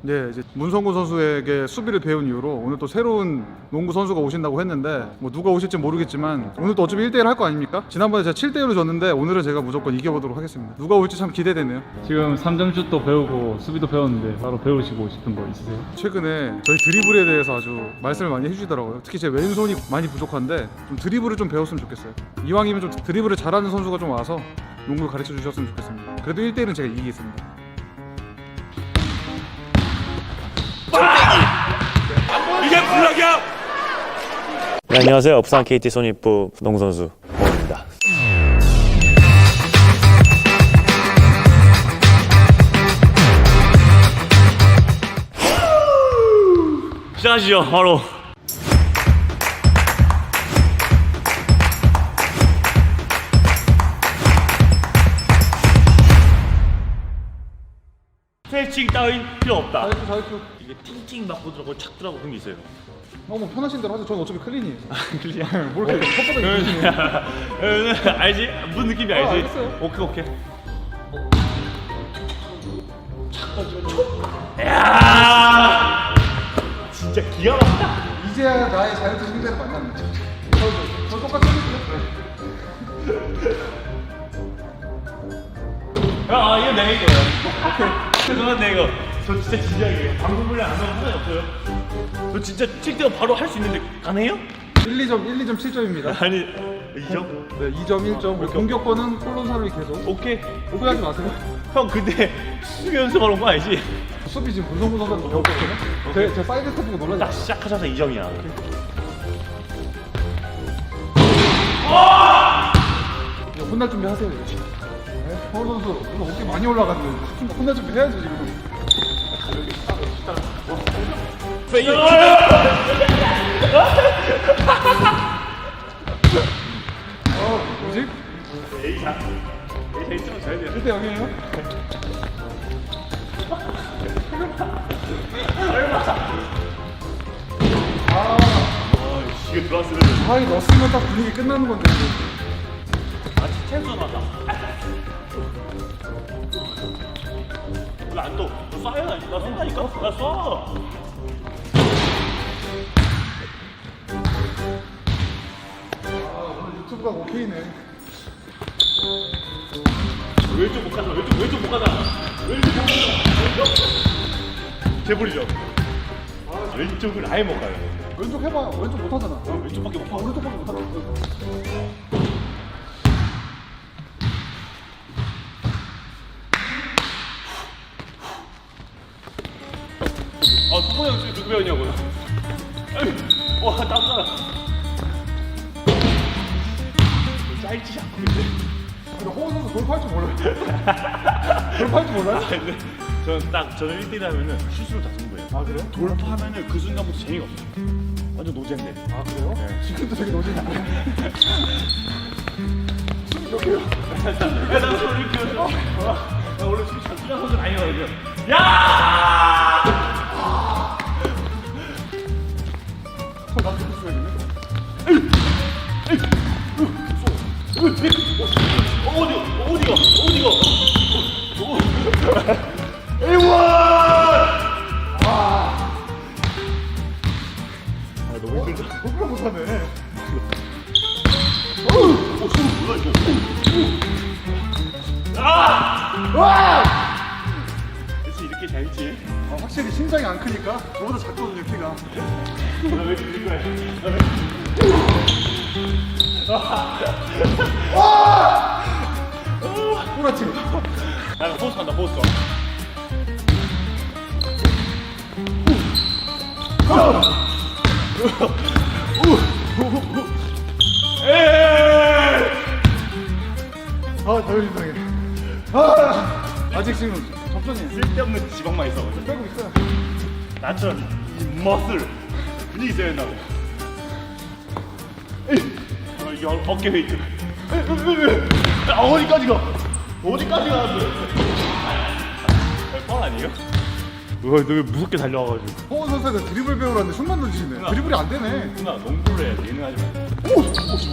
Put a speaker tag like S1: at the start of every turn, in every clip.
S1: 네, 이제 문성구 선수에게 수비를 배운 이후로 오늘 또 새로운 농구 선수가 오신다고 했는데 뭐 누가 오실지 모르겠지만 오늘 또 어차피 1대1 할 거 아닙니까? 지난번에 제가 7대1로 졌는데 오늘은 제가 무조건 이겨보도록 하겠습니다. 누가 올지 참 기대되네요.
S2: 지금 3점슛도 배우고 수비도 배웠는데 바로 배우시고 싶은 거 있으세요?
S1: 최근에 저희 드리블에 대해서 아주 말씀을 많이 해주시더라고요. 특히 제 왼손이 많이 부족한데 좀 드리블을 좀 배웠으면 좋겠어요. 이왕이면 좀 드리블을 잘하는 선수가 좀 와서 농구를 가르쳐 주셨으면 좋겠습니다. 그래도 1대1은 제가 이기겠습니다.
S3: 이게 블락이야!
S4: 네, 안녕하세요. 부산 KT 손익부 농구선수 고은입니다.
S3: 시작하시죠, 바로. 스트레칭 따윈 필요 없다.
S1: 자유투.
S3: 이게 팅팅 맞고 들어가고 착 들어가고 그런 게 있어요.
S1: 뭐 편하신 대로 하죠. 저는 어차피 클린이에요.
S3: 클리어.
S1: 뭘 이렇게 컵보다 이기시네요.
S3: 알지? 무슨 느낌이 알지?
S1: 알겠어요.
S3: 오케이. 착 가지고 촉. 야! 진짜 기가 막히다.
S1: 이제야 나의 자유투 상대를 만났네. 저 똑같이 해주세요.
S3: 이거 내가 이거야. 오케이. 죄송한데 이거. 저 진짜 진지하게 방송 분량 안 나오면 상관이 없어요. 저 진짜 7대 바로 할 수 있는데 가능해요?
S1: 1, 2점 7점입니다.
S3: 아니 2점?
S1: 네, 2점 1점. 공격권은 콜론사를 계속.
S3: 오케이.
S1: 오해하지 마세요.
S3: 형 근데 수비 연습하러 온 거 아니지?
S1: 수비 지금 문성구 선수한테 배웠거든요. 제 사이드 스텝 보고 놀라지
S3: 딱
S1: 마세요.
S3: 시작하자마자 2점이야.
S1: 이제 혼날 준비 하세요 이제. 네, 서울 선수 오늘 어깨 많이 올라갔는데 좀 혼날 준비 해야지 지금. 뭐지?
S3: A사 있으면 져야 돼.
S1: 1대 0이에요?
S3: 이게 들어왔으면
S1: 아이 넣었으면 딱 분위기 끝나는 건데.
S3: 체수 나다. 왜안 떠? 너 쏴야 나 쏜다니까? 나 쏴.
S1: 오늘 유튜브가 오케이네.
S3: 왼쪽 못 가자. 왼쪽 못 가자. 개불이죠. 왼쪽을 아예 못 가요.
S1: 왼쪽 해봐. 왼쪽 못하잖아.
S3: 왼쪽밖에 못 가.
S1: 오른쪽밖에 못하잖아.
S3: 성모 형 지금 누구 배웠냐고요? 와 땀나라. 짧지 않고
S1: 근데 호우 선수 돌파할 줄 몰라요. 돌파할 줄 몰라요?
S3: 근데 저는 1대1 하면은 실수로 다 쓰는 거예요.
S1: 아 그래요?
S3: 돌파하면은 그 순간부터 재미가 없어요. 완전 노잼돼.
S1: 아 그래요?
S3: 네.
S1: 지금도 되게 노잼이 안 돼.
S3: 나 손을 이렇게 해서 나 원래 수비 잘 뛰는 선수 아니거든요. 야!
S1: 나도 쓰야겠네.
S3: 어디가? 너무 힘들다.
S1: 돌파 못하네.
S3: 그래서 이렇게 잘 있지.
S1: 확실히 심장이 안 크니까 저보다 작거든요 키가.
S3: 나왜 이럴 거야?
S1: 꼬라치.
S3: 나 포스 한다 포스.
S1: 아 자존심상해. 아직 지금 접전이
S3: 쓸데없는 지방만 있어가지고.
S1: 빼고 있어요.
S3: 나처럼 이 머슬 분위기 있어야 된다고. 이게 어깨 웨이트. 어디까지 가? 어디까지 가는데? 뻔 아니에요? 너왜 무섭게 달려와가지고.
S1: 호우 선수가 드리블 배우라는데 슛만 던지시네. 드리블이 안 되네.
S3: 누나 농구를 해야 돼. 예능 하지 말고. 오,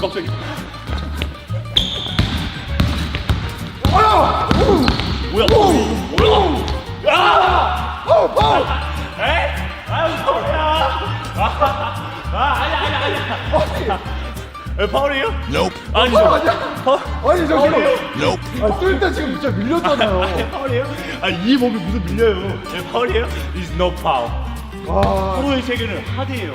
S3: 깜짝이야. 뭐야? 뭐야? 야!
S1: 파울.
S3: 에? 아유 파울이야. 아니야. 에 파울이에요?
S5: Nope.
S3: 아니
S1: 파울 아니야. 아니 저기.
S5: Nope.
S1: 아, 쏠때 지금 진짜 밀렸잖아요.
S3: 파울이에요? 이 몸이 무슨 밀려요? 파울이에요? Is no foul.
S1: 와.
S3: 프로의 세계는 하드예요.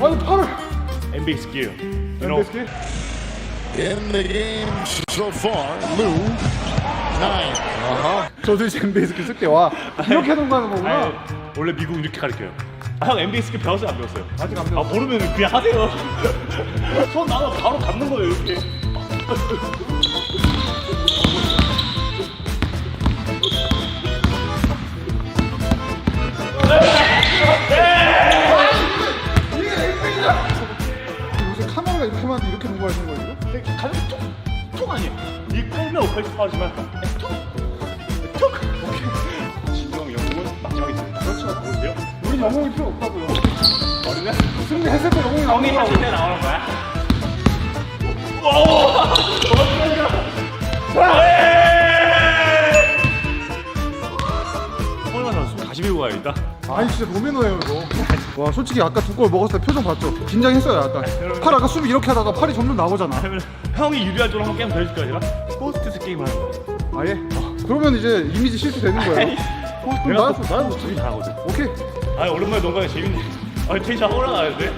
S1: 아니 팔을.
S3: NBA skill. You know,
S5: In the game so far, Lou, 9.
S1: 저도 이제 NBA 스킬 쓸 때 와. 이렇게 농구하는 거구나.
S3: 아니, 원래 미국은 이렇게 가르쳐요. 형 NBA 스킬 배웠어요 안 배웠어요?
S1: 아직 안 배웠어.
S3: 모르면 그냥 하세요. 손 나면 바로 갖는 거예요 이렇게.
S1: 요새 카메라가 이렇게 많은데 이렇게 농구하시는 거예요?
S3: 가장 툭 아니에요. 이 끌면 오팔트 파우지만 툭. 진정 영웅은 마지막에 있습니다. 그렇죠. 보세요.
S1: 우린 영웅이 필요 없다고요.
S3: 어린애?
S1: 승리했을 때 영웅이 나오는
S3: 형이
S1: 거라고.
S3: 하실 때 나오는 거야? 홍일만 선수 다시 밀고 가야겠다.
S1: 아니 진짜 노매너예요 이거. 와 솔직히 아까 두 골 먹었을 때 표정 봤죠? 긴장했어요 약간. 팔 아까 수비 이렇게 하다가 팔이 점점 나오잖아.
S3: 그러면 형이 유리한 쪽으로 한번 게임 더 해줄 거 아니라 포스트스 게임을 하는 거야.
S1: 아예? 그러면 이제 이미지 실수 되는 거예요. 그럼 나도
S3: 되게 잘하거든.
S1: 오케이.
S3: 아니 오랜만에 농구하기 재밌네. 아니 텐션 올라가는데.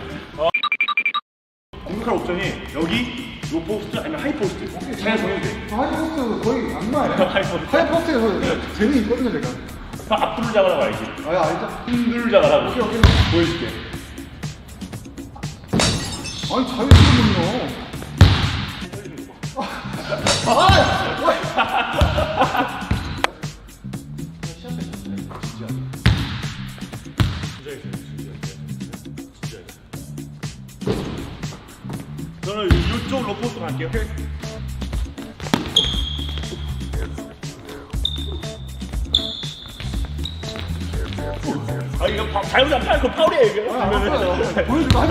S3: 공격할 옵션이 여기 요 포스트 아니면 하이 포스트. 잘 정해도 돼.
S1: 하이포스트 거의 악마예요.
S3: 하이포스트.
S1: 하이포스트에서 재미 있거든요 제가.
S3: 앞줄을 잡아라고 알지?
S1: 아야 알죠?
S3: 힘줄 잡아라고. 보여줄게.
S1: 아니 자유시간은요.
S3: 저는 이쪽 로포스트 갈게요. 아 이거 잘못하면 팔 파울이에요 이거.
S1: 보여주고 하면.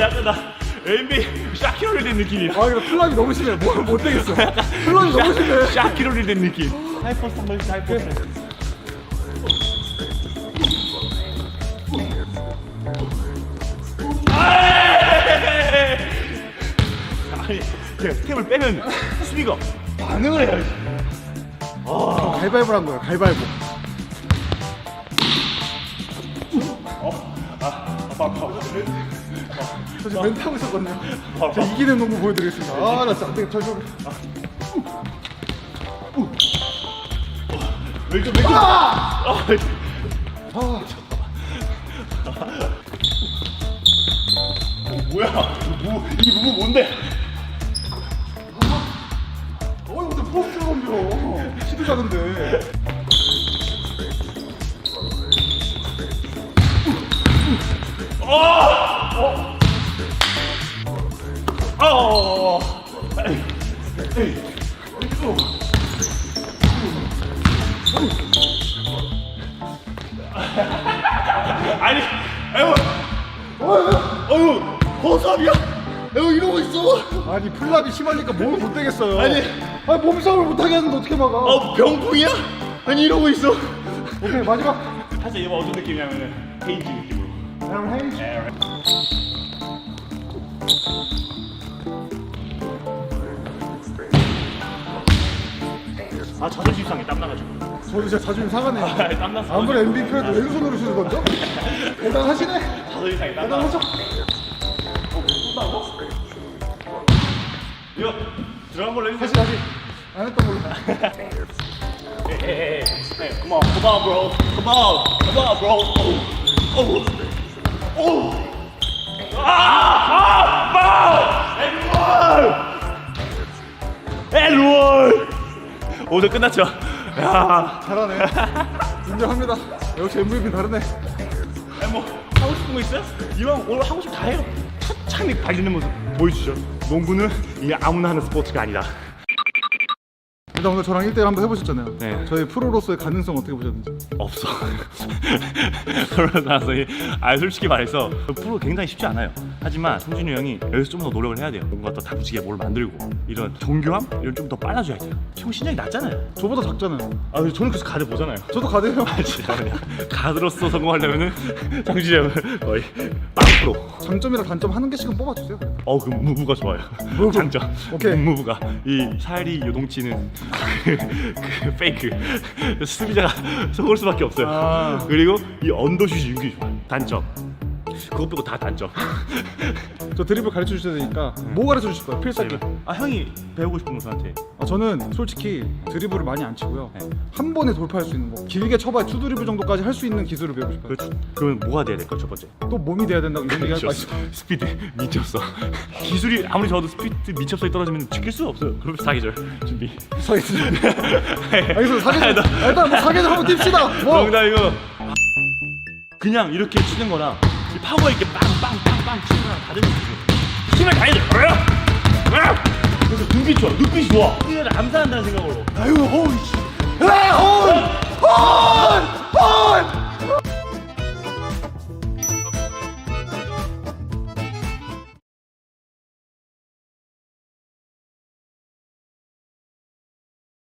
S3: 약간 나 NBA 샤키로를 된 느낌이야.
S1: 아 이거 플랍이 너무 심해. 못 되겠어. 플랍이 너무 심해.
S3: 샤키로를 된 느낌. 하이포스트 한번 해주세요. 하이포스트. 아니 제가 스텝을 빼면 수비가 반응을 해야지.
S1: 가위바위보를 한 거야. 가위바위보. 저 지금 멘트 하고 있었거든요. 저 이기는 농구 보여드리겠습니다. 아 나 진짜 안 되겠다. 저
S3: 왼쪽. 뭐야? 이 무브 뭔데?
S1: 근데 포스트 던져. 시도 자는데.
S3: 아니, 어휴, 호섭이야? 형 이러고 있어?
S1: 아니 플랍이 심하니까 뭘 못 되겠어요.
S3: 아니.
S1: 몸싸움을 못하게 하는데 어떻게 막아?
S3: 병풍이야? 아니 이러고 있어.
S1: 오케이 마지막.
S3: 사실 이거 어떤 느낌이냐면은 페인지 느낌으로.
S1: 그럼 헤이.
S3: 아 자존심 상해 땀 나가지고.
S1: 저도 진짜 자존심 상하네요.
S3: 땀 났어.
S1: 아무리 MVP라도 왼손으로 슛을 던져? 대단하시네.
S3: 자존심 상해 땀 나가.
S1: 대단하죠?
S3: 이거 들어간 걸로 해주세요.
S1: 다시 안 했던 걸로.
S3: Hey, come on, bro. Come on, bro. Oh. 엘월. 오늘 끝났죠? 야.
S1: 잘하네. 인정합니다. 역시 MVP 다르네.
S3: 뭐 하고 싶은 싶은 거 있어요? 이왕 오늘 하고 싶은 거 다 해요. 차창이 달리는 모습 보여주죠. 농구는 이게 아무나 하는 스포츠가 아니다.
S1: 일단 오늘 저랑 1대1 한번 해보셨잖아요.
S3: 네.
S1: 저희 프로로서의 가능성 어떻게 보셨는지.
S3: 없어. 그런 가능성이 솔직히 말해서 프로 굉장히 쉽지 않아요. 하지만 성준이 형이 여기서 좀 더 노력을 해야 돼요. 뭔가 더 다부지게 뭘 만들고 이런 정교함 이런 좀 더 빨라져야 돼요. 형 신장이 낮잖아요.
S1: 저보다 작잖아요.
S3: 저는 그래서 가드 보잖아요.
S1: 저도 가드예요.
S3: 진짜 가드로서 성공하려면은 성준이 형은 거의 0%.
S1: 장점이랑 단점 한 개씩은 뽑아주세요.
S3: 그럼 무브가 좋아요. 장점.
S1: 오케이.
S3: 무브가 이 살이 요동치는 그 페이크 수비자가 속을 수밖에 없어요.
S1: 아.
S3: 그리고 이 언더슛이 굉장히 좋아요. 단점. 그것 빼고 다 단점.
S1: 저 드리블 가르쳐 주셔야 되니까 뭐 가르쳐 주실 거예요? 필살기.
S3: 형이 배우고 싶은 거 저한테.
S1: 저는 솔직히 드리블을 많이 안 치고요.
S3: 네.
S1: 한 번에 돌파할 수 있는 거, 길게 쳐봐야 투 드리블 정도까지 할 수 있는 기술을 배우고 싶어요.
S3: 그렇죠. 그러면 뭐가 돼야 될까 첫 번째?
S1: 또 몸이 돼야 된다고 이런 얘기 할 거 아시죠?
S3: 스피드 미쳤어. 기술이 아무리 저도 스피드 미쳤어에 떨어지면 지킬 수가 없어요. 그럼 사계절 준비.
S1: 사계절. 알겠습니다. 사계절. 일단 뭐 사계절 한번 띱시다. 뭐.
S3: 농담이고 그냥 이렇게 치는 거랑 이 파워 있게 빵빵빵빵 치는 거랑 다른 기술. 힘을 다해야 돼. 그래서 눈빛이 좋아. 뛰어를 암살한다는 생각으로. 아유, 어우 씨.